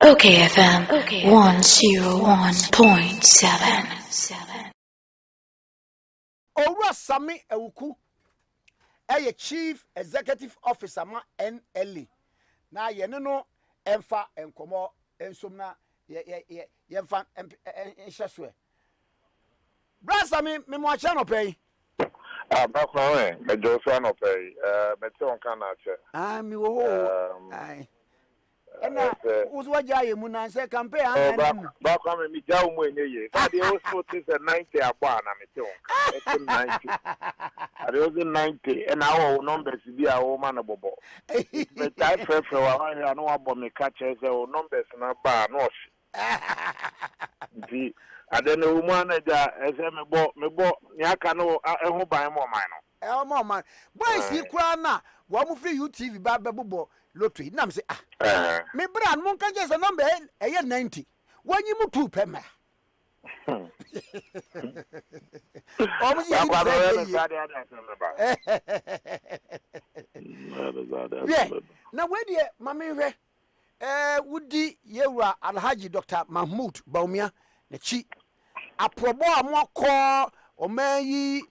OKFM 101.7. Owura Sammy Awuku, Chief Executive Officer ma NLA. Na ye no emfa enkomo ensomna ye emfa enhyeswe. Bra Sammy me mo acha no pay. Bakwawe, me Joshua no pay. Me te on kana che. Mi wo. Ai. Ena uzwaja ye mu na se campaign an. Bakwawe mi jawu mu enye. Ka de o so te 90 agba na me te on. It's 90. Are you 90 and our numbers be our man bobo. Me tai fefe wa ya no abo me ka che se o numbers na ba no. Di adene woman ja ese me bo nyaka no eho ban mo man no. Mo man. Boys yi kura na wo mu free UTV ba bebo lottery na me say me bra no kan je se number e 90. Wanyi mu 2 pe ma. Almost yeah. Now where the mami we would yewa Alhaji Dr. Veep Bawumia the chi aprobo amoko omayi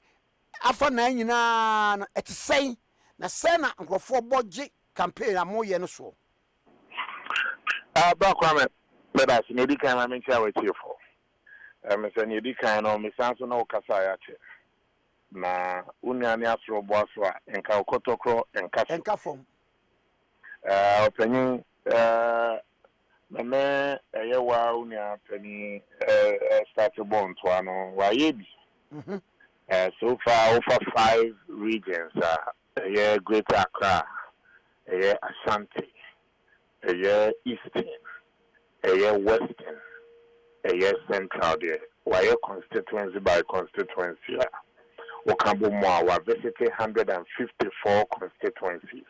afa na nyina eti sei na sei na nkrofo boje campaign amoye no so Bakwame bedas ne di kan mami cha we tiefo me say ne di kan no me sanso na okasa ya che na unyane asro bo aso a enka okotokro enka fom opanyin me eyewa unya pani start born to ano wa yebi so far over 5 regions Greater Accra, Ashanti, Eastern, Western, Central there. Why constituency by constituency? Wakambu Mwa visited 154 constituencies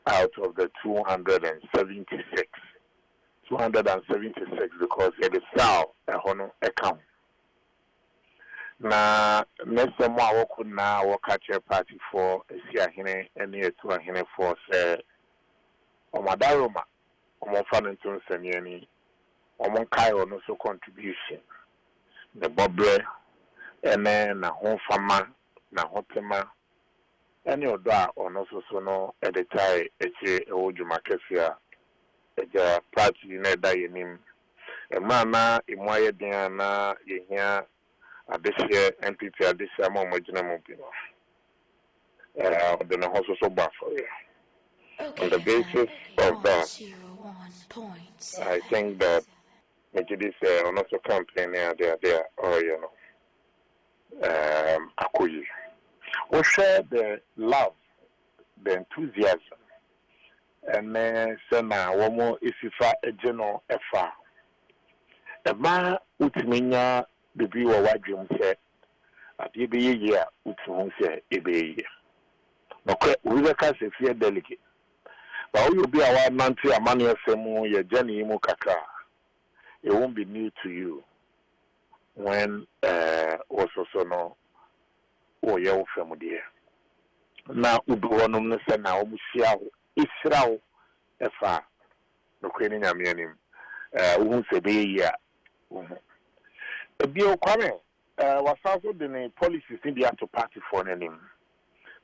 out of the 276. 276 because it is south a hono account. Na next time I work na work catch party for Siahine and near to Ahine for say Omadaroma, Omonfanenton Seniani, Omonkai or no so contribution. The Bobre, and then na home farmer, na hotema, any other or no so no at the time, Ojumakesia, a party in a dianim. A mana, Imoya Diana, Yehia. This year, MPP, this year, more marginal mobile. Then I also so bad for you. On the basis of that, I think that maybe this also campaign there, or you know, Akuyi. We share the love, the enthusiasm, and then say now, one more if you find a general effort. The man utiminya. The view of what you said, at the year, which won't say a year. Okay, we will cast a fear delegate. But will be our monthly Emmanuel Semu, your journey Mukaka. It won't be new to you when also so no or your family. Now, Ubuanum Sena, Musia, Israel, Efa, no Queen Yamianim, won't say be a year. Bio Kwame was also the policies in the actual party for name.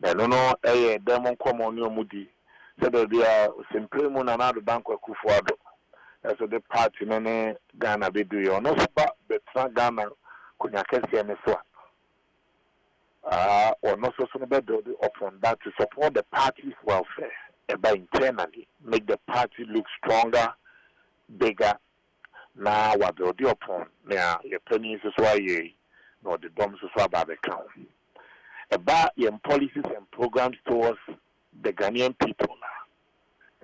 Then no demon come on your moody. Said that they are simply moon and other bank of Kufuado. As the party nene Ghana be do you no but Ghana could not and swap. Or not so soon better upon that to support the party's welfare by internally make the party look stronger, bigger. Now what the audio upon now your pennies is why ye nor the doms is why by the count. About your policies and programs towards the Ghanaian people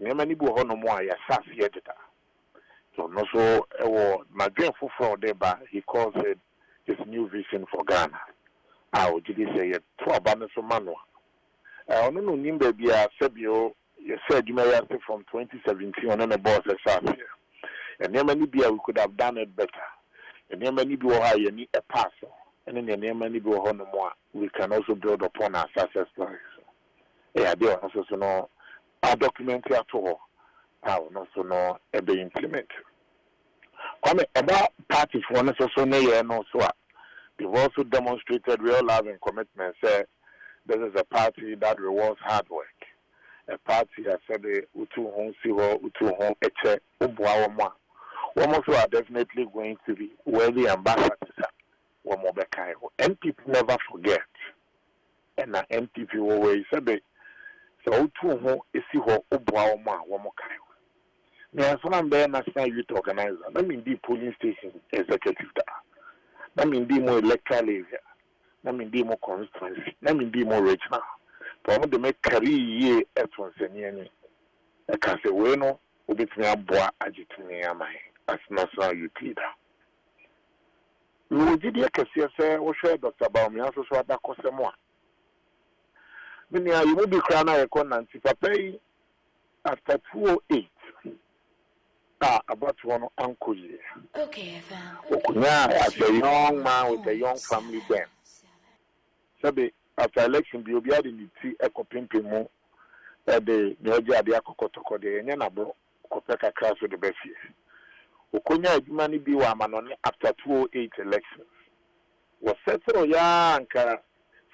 now. Many people no more ya sassy. So no so my dream for there he calls it his new vision for Ghana. How did he say it? To abundance of manual. I don't know Nimbe be a Sebio you said you may have from 2017 on the boss as here. And there many be we could have done it better. And there many be you need a pass. And then there many be no more. We can also build upon our success stories. Yeah, there also so no our documentary at all. how no so no be implement. Come about party for no so no so they've also demonstrated real love and commitment. Say this is a party that rewards hard work. A party that said the utu home siho, utu home eche, ubuawama. One also are definitely going to be worthy ambassadors. One more bekai. NPP never forget. And the NPP always said the so utu home isiho ubuawama one more kai. Now, so I'm there national youth organizer. That means the polling station executive. That means the more electoral area. That means the more constituency. That means the more regional. But when they make career at once and I can say, well, no, we get me a boy agitating as national youth leader. We did a case say, we share Dr. Bawumia, so what that cost them more. Meaning, you will be crying a con pay after 208. About one uncle year. okayfm. As a young man with a young family then. So after election, you'll be adding the tea echo pimping more. The Noja de Akokotoko de Yanabo, Kopeka class with the best year. Ukunya money be one after 208 elections. Was settled young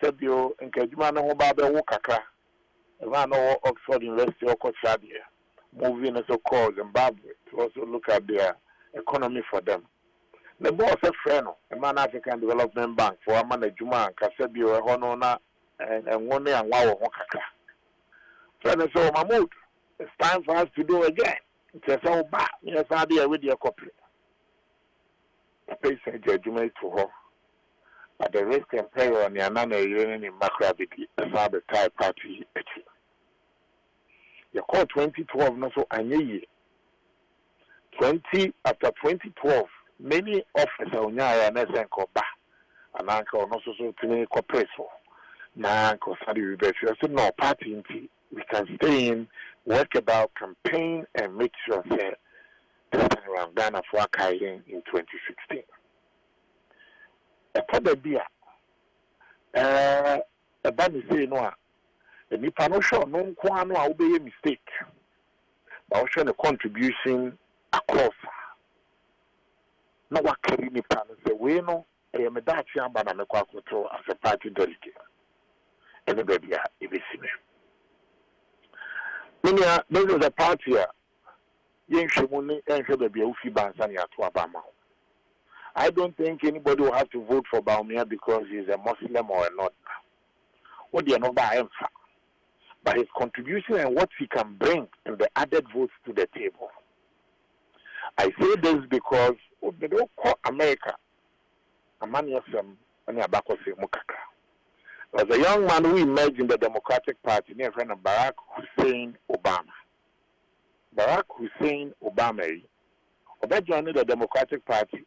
Sebio and Kajumano Babe Wokaka, a man of Oxford University or Kochadia. Moving as a cause Zimbabwe to also look at their economy for them. The boss of Freno, a man African Development Bank for a man of Juma, Kasebio, Honona, and one day and Wow Hokaka. Freno so Mahmoud, it's time for us to do again. It's all bad. Yes, I'll be with your copy. The patient judgment to her. At the risk and peril on the Anana Union in Macravity, as the Thai party. You call 2012 not so anye 20 after 2012 many officers unyaya na senko ba ananka ono so to me corporation na ko sadi we be so no party nti we can stay in work about campaign and make sure that this time around Ghana for Akaiden in 2016 a probably a bad say no. The Nipa no show no kwano a obey mistake. But I show the contribution across. No what carry Nipa no say we no I am a Dutch amba na mekwa control as a party delegate. And the baby ibisime. Minya this is a party yen shemuni enhwe baby ufi bansa ni ato abama. I don't think anybody will have to vote for Bawumia because he's a Muslim or not. What do you know about him? But his contribution and what he can bring and the added votes to the table. I say this because they don't call America a man of some Mukaka. There was a young man who emerged in the Democratic Party near friend of Barack Hussein Obama. Barack Hussein Obama joined the Democratic Party.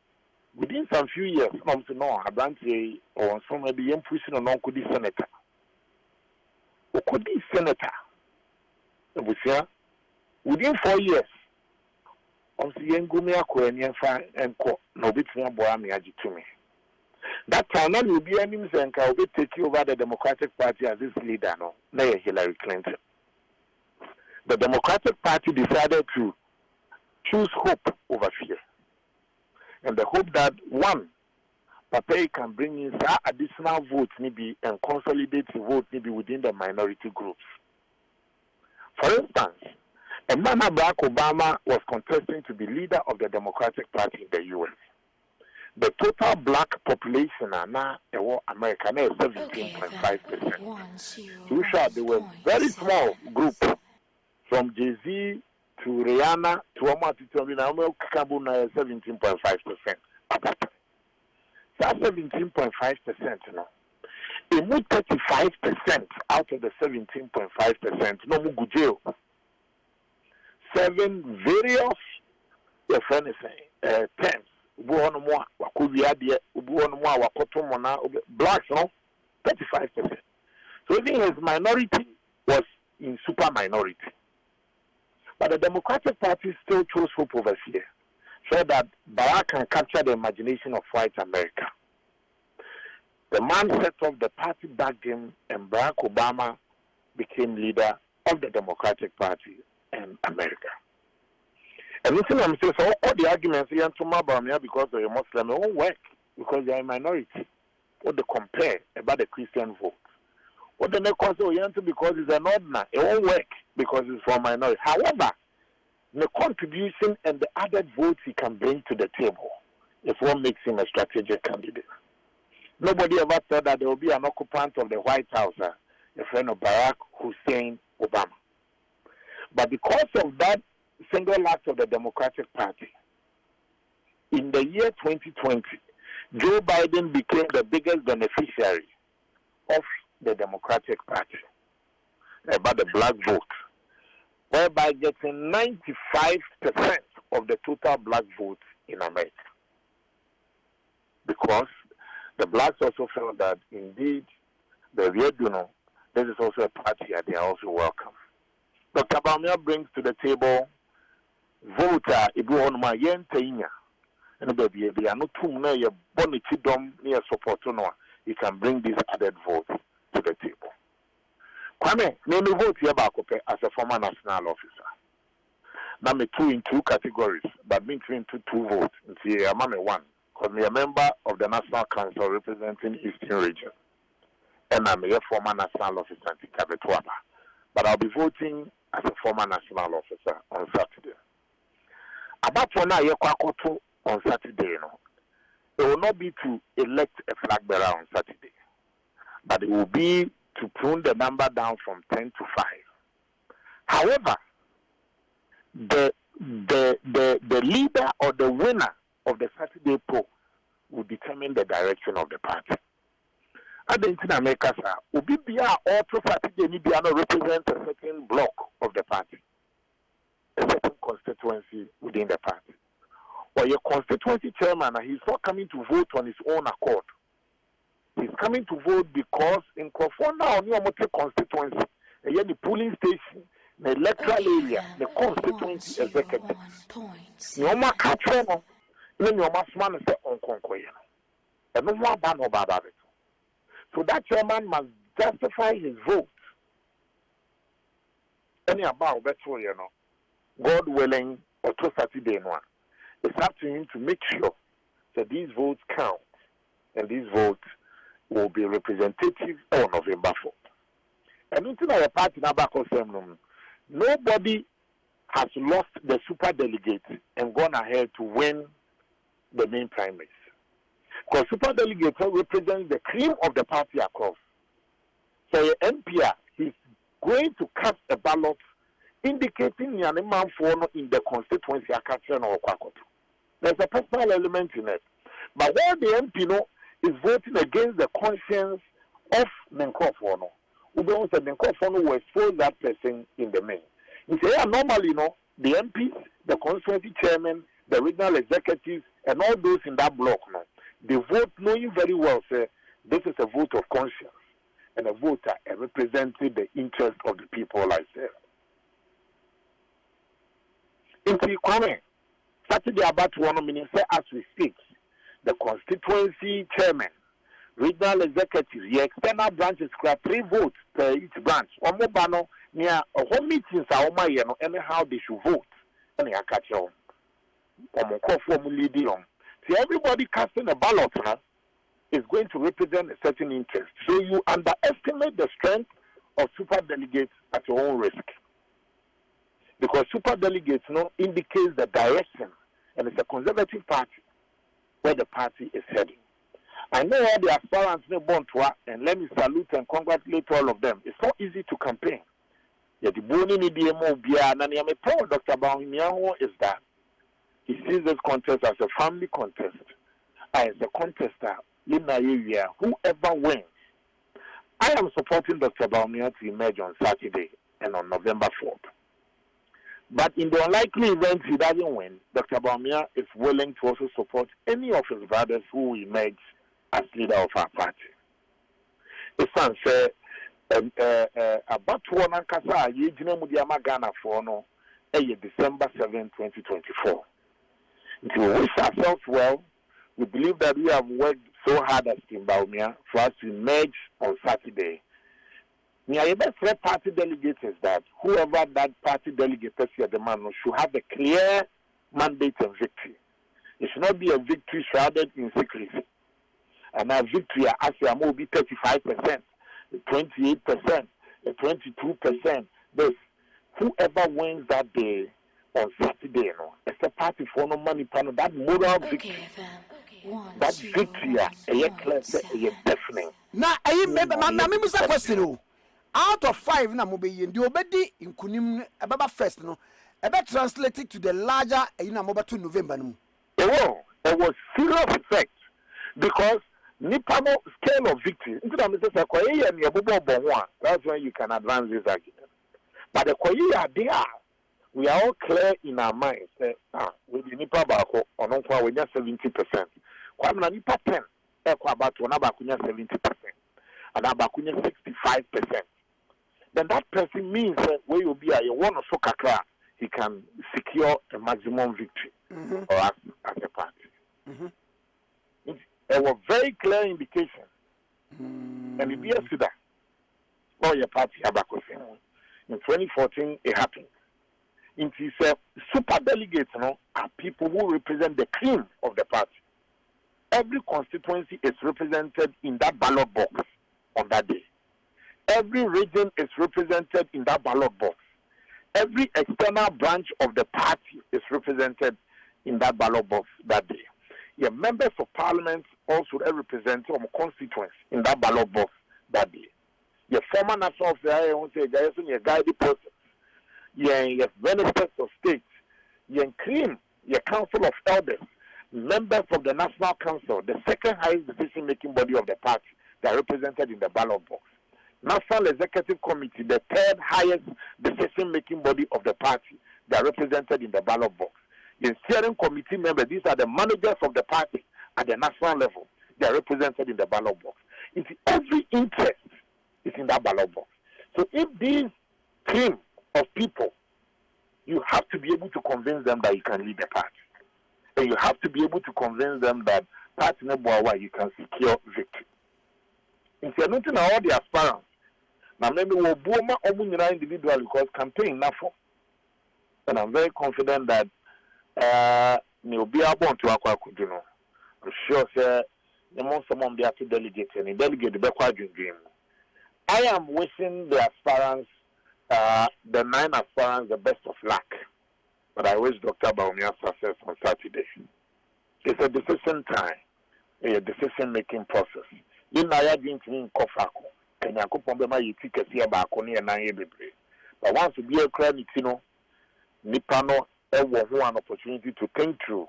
Within some few years, no, I don't say, or some maybe young pushing on Uncle Senator. Could be senator. Within 4 years, on the Yengumia Korean and Co. No bit me to me. That time, none will be any and will be taking over the Democratic Party as its leader, no, Hillary Clinton. The Democratic Party decided to choose hope over fear. And the hope that one, Papa can bring in additional votes maybe and consolidate the vote maybe within the minority groups. For instance, a man Barack Obama was contesting to be leader of the Democratic Party in the U.S. The total black population now in America is 17.5%. So they were very small group from Jay-Z to Rihanna to Omar to Kabuna 17.5% at that time. That's 17.5%, no. It moved 35% out of the 17.5%, no more good jail. 7 various, your friend is saying, terms. Blacks, no, 35%. So even his minority was in super minority. But the Democratic Party still chose hope over fear, so that Barack can capture the imagination of white America. The man set off the party backed him, and Barack Obama became leader of the Democratic Party in America. And listen, I'm saying, so all the arguments here to Bawumia because they're Muslim, it won't work because they're a minority. What they compare about the Christian vote. What the next answer because it's an ordinary, it won't work because it's for minority. However, the contribution and the added votes he can bring to the table is what makes him a strategic candidate. Nobody ever thought that there will be an occupant of the White House, a friend of Barack Hussein Obama. But because of that single act of the Democratic Party, in the year 2020, Joe Biden became the biggest beneficiary of the Democratic Party about the black vote, whereby getting 95% of the total black vote in America. Because the blacks also felt that indeed the Reduno, this is also a party and they are also welcome. Dr. Bawumia brings to the table voter Ibu Onuma Yentainya. And baby, they are not too many bonitidom near support no. He can bring these added votes to the table. Kwame, name vote here as a former national officer. Now me two in two categories, but between two votes. See, I'm one. Because I'm a member of the National Council representing Eastern Region. And I'm a former national officer in Kabetwaba. But I'll be voting as a former national officer on Saturday. About one year on Saturday, it will not be to elect a flag bearer on Saturday, but it will be to prune the number down from 10 to 5. However, the leader or the winner of the Saturday poll will determine the direction of the party. At the International America, Ubibia also Saturday represents a certain block of the party, a certain constituency within the party. Or your constituency chairman, he's not coming to vote on his own accord. He's coming to vote because in Kofona on your constituency, the polling station, the electoral area, the constituency executive. Yoma Katreno, then your man is on Concoy. And no one ban about it. So that chairman must justify his vote. Any about that, God willing, or to Saturday one. It's up to him to make sure that these votes count and these votes will be representative on November 4th. And until our party now back on nobody has lost the super delegate and gone ahead to win the main primaries. Because super delegate represents the cream of the party across. So your MPR, he's going to cast a ballot indicating Yaneman Fono in the constituency Akatran or Kwakoto. There's a personal element in it. But when the MP is voting against the conscience of Menkofono, who knows that Menkofono will expose that person in the main. You say, normally, the MPs, the constituency chairman, the regional executives, and all those in that block, they vote knowing very well, say, this is a vote of conscience, and a voter representing the interest of the people, I say. In Kwame, Saturday about 1 minute, as we speak, the constituency chairman, regional executive, the external branches grab 3 votes per each branch. Omobano near a home meetings are and how they should vote. And they catch on. See, everybody casting a ballot is going to represent a certain interest. So you underestimate the strength of super delegates at your own risk. Because super delegates indicates the direction, and it's a conservative party where the party is heading. I know all the aspirants and let me salute and congratulate all of them. It's not easy to campaign. Yet the Dr. Bawumia is that he sees this contest as a family contest. As a contester, whoever wins. I am supporting Dr. Bawumia to emerge on Saturday and on November 4th. But in the unlikely event he doesn't win, Dr. Bawumia is willing to also support any of his brothers who will emerge as leader of our party. It's unfair. About one Ankasa, Yejina Mudiama Ghana for December 7, 2024. We wish ourselves well. We believe that we have worked so hard as Team Bawumia for us to emerge on Saturday. My best party delegate is that whoever that party delegate is the man should have a clear mandate and victory. It should not be a victory shrouded in secrecy. And a victory, as I will be 35%, 28%, 22%. This, whoever wins that day on Saturday, it's a party for no money panel. That moral victory, that victory, a deafening. Now, I remember my question. Out of 5, na mobe the obedi in kunim ababa first no. Ebe translated to the larger moba to November no. It was serious effect because Nipano scale of victory. That's when you can advance this argument. But the Koya there, we are all clear in our minds. With the Nipa Bako, on 70%. Kwamna Nipa 10, about 70%. And Abakunya 65%. Then that person means that where you be a one or so kakra, he can secure a maximum victory or as a party. It was very clear indication. And it be a suda. Or your party Abakosin. In 2014, it happened. It is super delegates, are people who represent the cream of the party. Every constituency is represented in that ballot box on that day. Every region is represented in that ballot box. Every external branch of the party is represented in that ballot box that day. Your members of parliament also represent some constituents in that ballot box that day. Your former national officer, your guiding person, your ministers of state, your cream, your council of elders, members of the national council, the second highest decision-making body of the party, they are represented in the ballot box. National Executive Committee, the third highest decision-making body of the party, they are represented in the ballot box. The steering committee members, these are the managers of the party at the national level, they are represented in the ballot box. It's every interest is in that ballot box. So if these cream of people, you have to be able to convince them that you can lead the party. And you have to be able to convince them that party number you can secure victory. If you're not in all the aspirants, now maybe we'll boom individual because campaign now for. And I'm very confident that you'll be able to acquire. I'm sure, sir, the most someone be to delegate and delegate the backward dream. I am wishing the aspirants, the 9 aspirants, the best of luck. But I wish Dr. Bawumia success on Saturday. It's a decision time, a decision-making process. In Naya Dream in Kofako, and Yakupomba, you take a see about Koni and Naya Libre. But once you be a credit, Nipano, one opportunity to think through.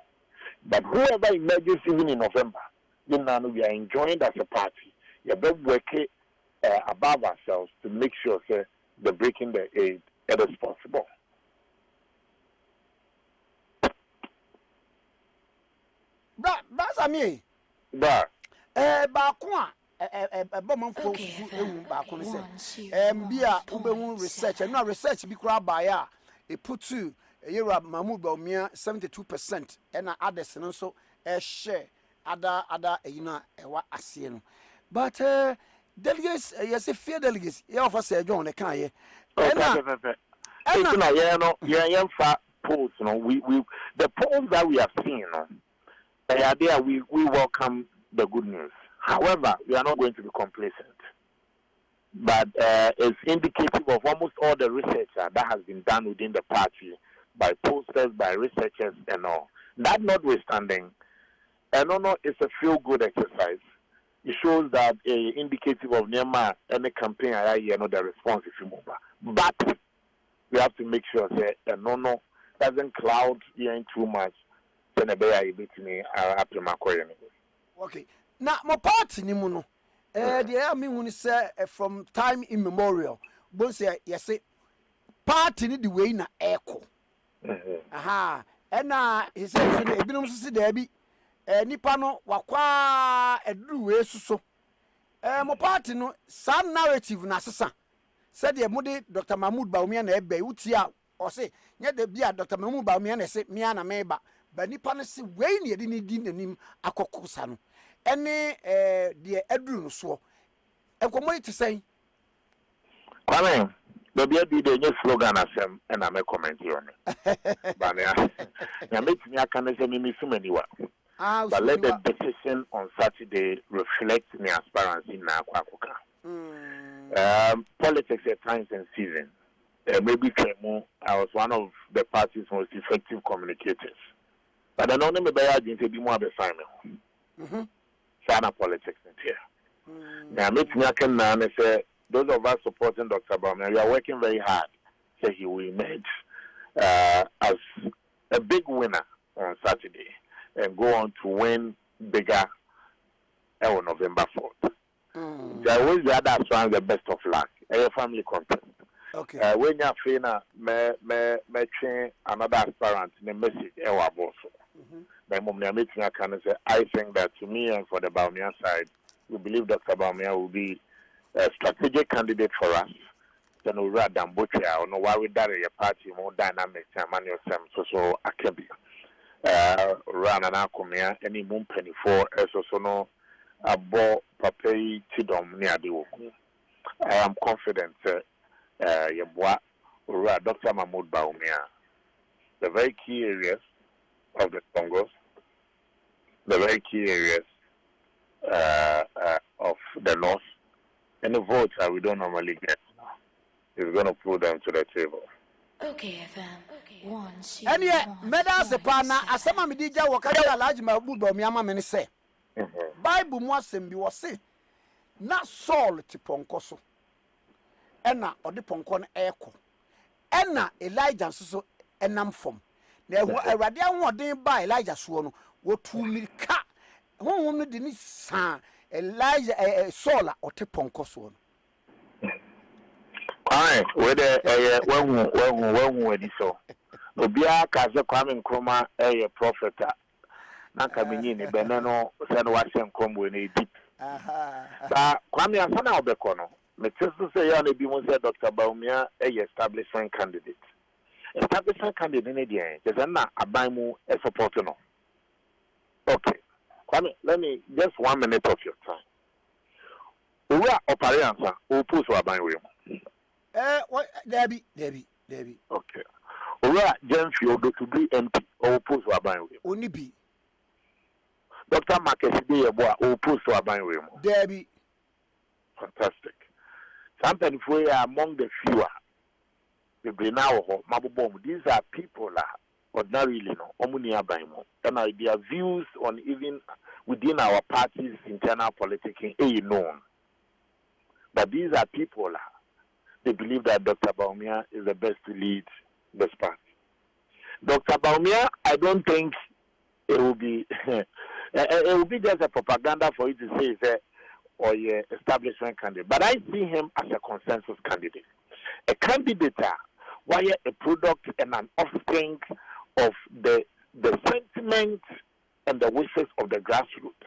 But whoever emerges even in November, we are enjoying as a party. We are working above ourselves to make sure the breaking the aid is possible. That's me. But Bakwa bomb for Bakon said, be a research and not research be crab by a put to a year of Mahmoud Bawumia 72% and others and also a share other what I see. But delegates, yes, a fear delegates, you offer say John the can polls, we the polls that we have seen, there we welcome the good news. However, we are not going to be complacent. But it's indicative of almost all the research that has been done within the party by pollsters, by researchers, and all. That notwithstanding, it's a feel-good exercise. It shows that indicative of Nema and the campaign, the response if you move. But we have to make sure that doesn't cloud here too much. Okay. Now, my party ni muno. The army when say from time immemorial. Bon say yes party ni the way na echo. Aha. And he said ebinum so there bi nipa no wakwa eduru we suso. My party no some narrative na sesa. Said the mode Dr. Mahmoud Bawumia na ebe utia or say nya de bia Dr. Mahmoud Bawumia na say me na meba. But nipa no se we ne de ni di nanim akokosa no. Ene the edru no so. Enkomo ite say. Kwame, The be the slogan as and I'm a comment on it. But I make me a can say me so many work. But let the decision on Saturday reflect the transparency in Akwakuka. Politics at times and season. Maybe I was one of the party's most effective communicators. But I know me by agent to be more beside me. Sana politics in here. Now, make me a can say those of us supporting Dr. Bawumia, we are working very hard. So he will emerge as a big winner on Saturday and go on to win bigger on November 4th. I wish the other one the best of luck. A family contest. Okay. When you're feeling me train another aspirant in the message, I think that to me and for the Bawumia side, we believe Dr. Bawumia will be a strategic candidate for us. Then we rather than butcher or no why we dare a party more dynamic and manual so I can be run an acomia any moon penny for as also no a ball papay tidom near the I am confident Dr. Mahmoud Bawumia, the very key areas of the Congos, the very key areas of the North, and the votes that we don't normally get is going to put them to the table. Okay, FM. And yet, Medas the partner, as some of the DJ Wakaya large Mahmoud Bawumia many say. Bible was him, you was say, not Saul Tiponcoso. Enna odi ponkon eko enna Elijah so enam fom na awade anwodin ba Elijah so no wotu mirika honhom no de ni sa Elijah Saul oti ponko so no ai we de when edi so obia ka ze Kwame Nkrumah prophet na ka menyi ni beneno se no wa se Nkrumah we na deep ba Kwame asana obeko no me just say ya na bi mo say Dr. Bawumia establishment candidate. Establishment candidate in the end. Just na aban mu support no. Okay. Kwame, let me just 1 minute of your time. We are operating o post wa aban we. What Debbie. Okay. We are Jenfield to be MP o post wa aban we. Oni bi. Dr. Marcus dey ebo o post wa aban we. Debbie. Fantastic. Sometimes we are among the fewer. These are people that ordinarily no, and their views on even within our party's internal politics ain't known. But these are people that they believe that Dr. Bawumia is the best to lead this party. Dr. Bawumia, I don't think it will be it will be just a propaganda for you to say that or a establishment candidate. But I see him as a consensus candidate. A candidate why a product and an offspring of the sentiment and the wishes of the grassroots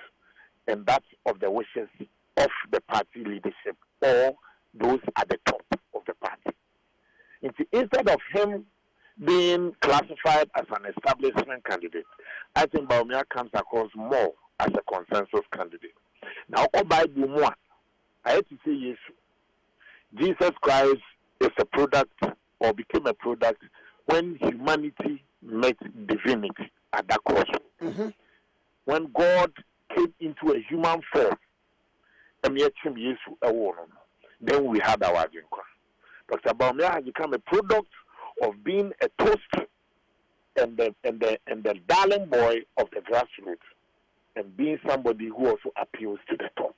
and that of the wishes of the party leadership or those at the top of the party. Instead of him being classified as an establishment candidate, I think Bawumia comes across more as a consensus candidate. Now, all Bible more, I have to say yes. Jesus Christ is a product or became a product when humanity met divinity at that crossroad. When God came into a human form, and then we had our Jinkwa. Dr. Bawumia has become a product of being a toast and the darling boy of the grassroots, and being somebody who also appeals to the top.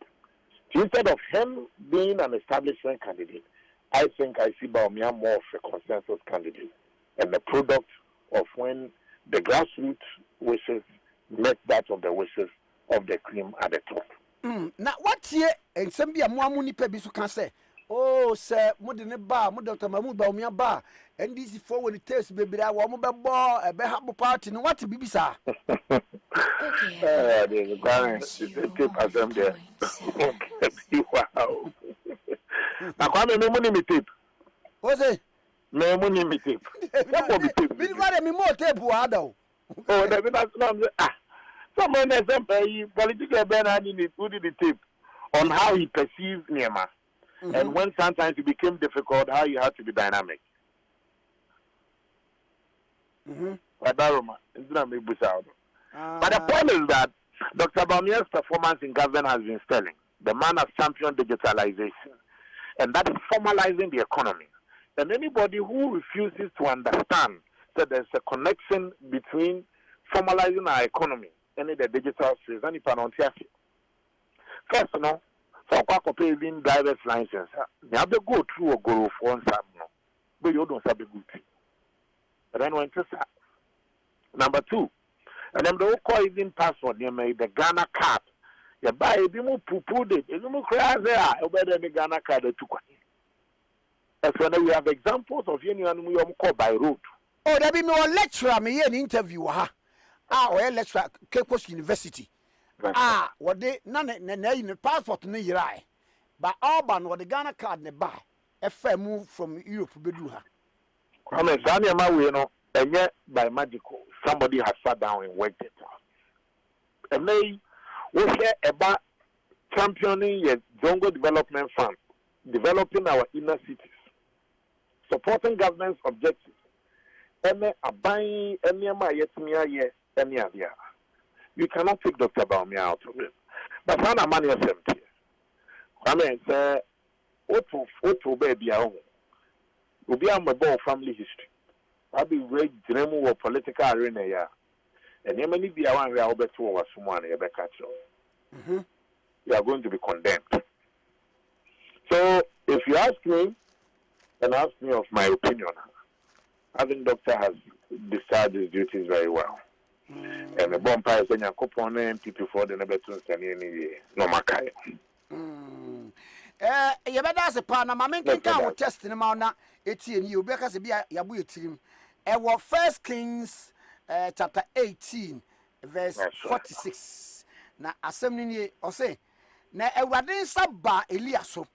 So instead of him being an establishment candidate, I think I see Bawumia more of a consensus candidate and the product of when the grassroots wishes met that of the wishes of the cream at the top. Now, what here and some be a Mwamuni Pebisu can say, oh, sir, Modern Bar, Dr. Mahmoud Bawumia Bar, and this is forward it tells baby, I want a bar, a behabo party, and what to be, sir. There's a balance. Tape as them there. Wow. Now, come on, no money tape. What's it? No money tape. That will be tape. We got me more tape, Wado. Oh, that's not. Someone has some political Bernard in it, who did the tape on how he perceives Nema. And when sometimes it became difficult, how you had to be dynamic. But the point is that Dr. Bawumia's performance in government has been sterling. The man has championed digitalization, and that is formalizing the economy. And anybody who refuses to understand that there's a connection between formalizing our economy and the digital space, and first, no, so even driver's license, you have to go through a go for one, but you don't have a good thing. But then when number two, and then the call even password, you made the Ghana card. You buy a bimu poo it, a bimu crazy, better the Ghana card to That's when we have examples of anyone we call by road. Oh, there be no lecturer, me an interview, or a lecturer, Cape Coast University. What they none in the passport in the year. But Auburn, what the Ghana card ne buy, a fair move from Europe, Beduha. I mean, Sanya, you know, and yet by magical, somebody has sat down and worked it out. And they will share about championing a Zongo Development Fund, developing our inner cities, supporting government's objectives, and buying any of my any idea. You cannot take Dr. Bawumia out of it. But Sana money is empty. I mean, say, Oto baby, will be on my ball family history. I'll be great dream of political arena, yeah. And you may be a one where I'll bet to someone, you are going to be condemned. So, if you ask me, and ask me of my opinion, I think Doctor has discharged his duties very well. And the bonfire is when you coupon and people for the Nebetuns and any no Makai. You better as a partner, my main count testing him out now. It's in you because be a Yabu team. And what First Kings chapter 18, verse 46. Now, assembly or say, now a radin sabba Eliaso.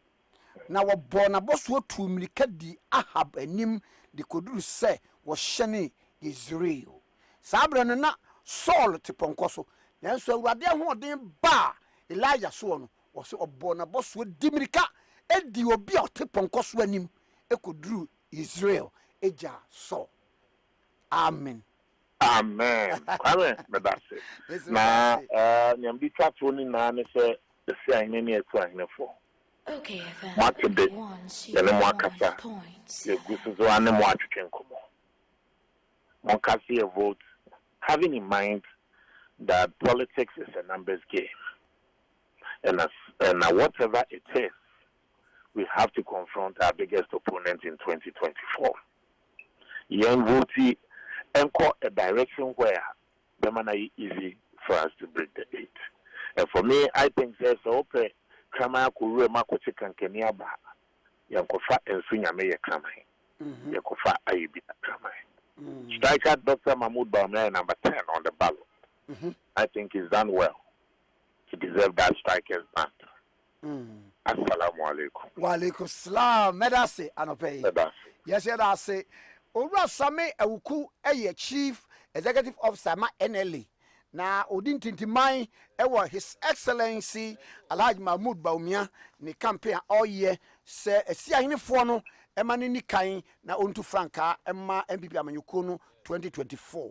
Now, what born a boss were to Milikadi Ahab and Nim, the Kudu say was Shani Israel. Sabra na Saul te ponkoso. Nanso awurade hoden ba Elijah so no wo se obona boso dimirika edi obi a te ponkoso anim ekoduru Israel eja Saul. Amen. Amen. Amen. Medase. Na nyambi twatwo ni na ne se se anye ne etu anye fo. Okay, What today? Yele mo akasa. Ye gusu zo ane mo atwetwe nkomo. Mo kasi a vote, having in mind that politics is a numbers game. And whatever it is, we have to confront our biggest opponent in 2024. Young votee anchor a direction where the manner is easy for us to break the eight. And for me, I think there's open Kama Kuru Makochi Kankeniaba, Yankofa and Sunyame Kamai, Yakofa Aibi Kamai. Striker Dr. Mahmoud Bawumia, number 10 on the ballot. I think he's done well to deserve that striker's band. Assalamu alaikum. Wa alaikum salam. Medase anope. Medase. Yes, I say. Ora Sammy Awuku, Chief Executive Officer ma NLA. Na odin tintimai ewa His Excellency Alhaji Mahmoud Bawumia ni campaign all year se esi ahenefo no ema ni kan na ontu franka ema MPP amanyuko no 2024.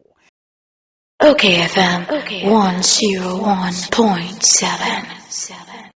Okay, FM 101.7.